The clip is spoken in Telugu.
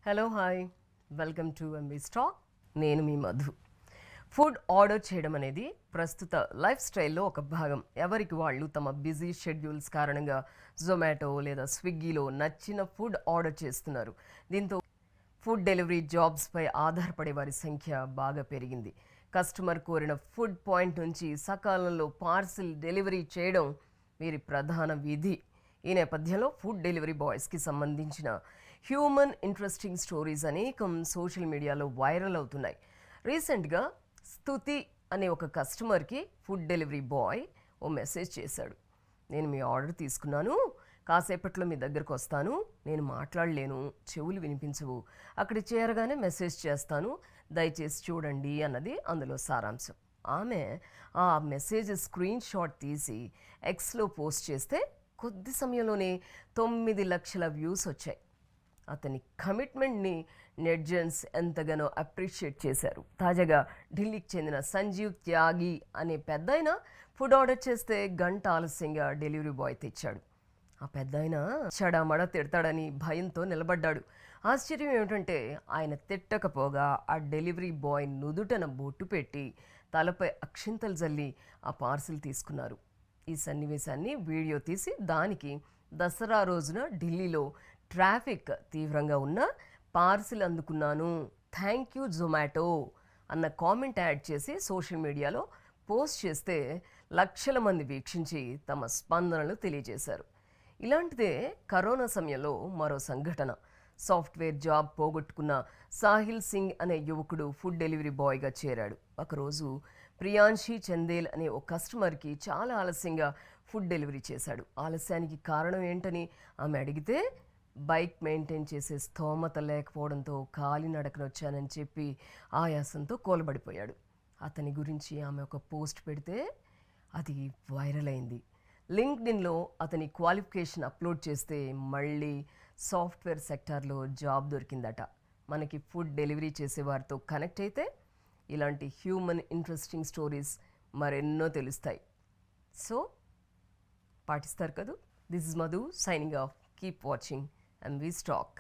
Hello hi welcome to MB stock. నేను మీ మధు. ఫుడ్ ఆర్డర్ చేయడం అనేది ప్రస్తుత లైఫ్ స్టైల్లో ఒక భాగం. ఎవరికి వాళ్ళు తమ బిజీ షెడ్యూల్స్ కారణంగా జొమాటో లేదా స్విగ్గీలో నచ్చిన ఫుడ్ ఆర్డర్ చేస్తున్నారు. దీంతో ఫుడ్ డెలివరీ జాబ్స్పై ఆధారపడే వారి సంఖ్య బాగా పెరిగింది. కస్టమర్ కోరిన ఫుడ్ పాయింట్ నుంచి సకాలంలో పార్సిల్ డెలివరీ చేయడం వీరి ప్రధాన విధి. ఈ నేపథ్యంలో ఫుడ్ డెలివరీ బాయ్స్కి సంబంధించిన హ్యూమన్ ఇంట్రెస్టింగ్ స్టోరీస్ అనేకం సోషల్ మీడియాలో వైరల్ అవుతున్నాయి. రీసెంట్గా స్తుతి అనే ఒక కస్టమర్కి ఫుడ్ డెలివరీ బాయ్ ఓ మెసేజ్ చేశాడు. నేను మీ ఆర్డర్ తీసుకున్నాను, కాసేపట్లో మీ దగ్గరకు వస్తాను, నేను మాట్లాడలేను, చెవులు వినిపించవు, అక్కడికి చేరగానే మెసేజ్ చేస్తాను, దయచేసి చూడండి అన్నది అందులో సారాంశం. ఆమె ఆ మెసేజ్ స్క్రీన్ షాట్ తీసి ఎక్స్లో పోస్ట్ చేస్తే కొద్ది సమయంలోనే 9 లక్షల వ్యూస్ వచ్చాయి. అతని కమిట్మెంట్ని నెట్జన్స్ ఎంతగానో అప్రిషియేట్ చేశారు. తాజాగా ఢిల్లీకి చెందిన సంజీవ్ త్యాగి అనే పెద్దాయన ఫుడ్ ఆర్డర్ చేస్తే గంట ఆలస్యంగా డెలివరీ బాయ్ తెచ్చాడు. ఆ పెద్దాయన చెడమడ తిడతాడని భయంతో నిలబడ్డాడు. ఆశ్చర్యం ఏమిటంటే ఆయన తిట్టకపోగా ఆ డెలివరీ బాయ్ నుదుటన బొట్టు పెట్టి తలపై అక్షింతలు జల్లి ఆ పార్సిల్ తీసుకున్నారు. ఈ సన్నివేశాన్ని వీడియో తీసి దానికి దసరా రోజున ఢిల్లీలో ట్రాఫిక్ తీవ్రంగా ఉన్న పార్సిల్ అందుకున్నాను, థ్యాంక్ యూ జొమాటో అన్న కామెంట్ యాడ్ చేసి సోషల్ మీడియాలో పోస్ట్ చేస్తే లక్షల మంది వీక్షించి తమ స్పందనలు తెలియజేశారు. ఇలాంటిదే కరోనా సమయంలో మరో సంఘటన. సాఫ్ట్వేర్ జాబ్ పోగొట్టుకున్న సాహిల్ సింగ్ అనే యువకుడు ఫుడ్ డెలివరీ బాయ్గా చేరాడు. ఒకరోజు ప్రియాంశి చందేల్ అనే ఒక కస్టమర్కి చాలా ఆలస్యంగా ఫుడ్ డెలివరీ చేశాడు. ఆలస్యానికి కారణం ఏంటని ఆమె అడిగితే బైక్ మెయింటైన్ చేసే స్తోమత లేకపోవడంతో కాలినడకన వచ్చానని చెప్పి ఆయాసంతో కోలబడిపోయాడు. అతని గురించి ఆమె ఒక పోస్ట్ పెడితే అది వైరల్ అయింది. లింక్డ్ఇన్లో అతని క్వాలిఫికేషన్ అప్లోడ్ చేస్తే మళ్ళీ సాఫ్ట్వేర్ సెక్టార్లో జాబ్ దొరికిందట. మనకి ఫుడ్ డెలివరీ చేసేవారితో కనెక్ట్ అయితే ఇలాంటి హ్యూమన్ ఇంట్రెస్టింగ్ స్టోరీస్ మరెన్నో తెలుస్తాయి. సో పాటిస్తారు కదూ. This is Madhu signing off. Keep watching MB stock.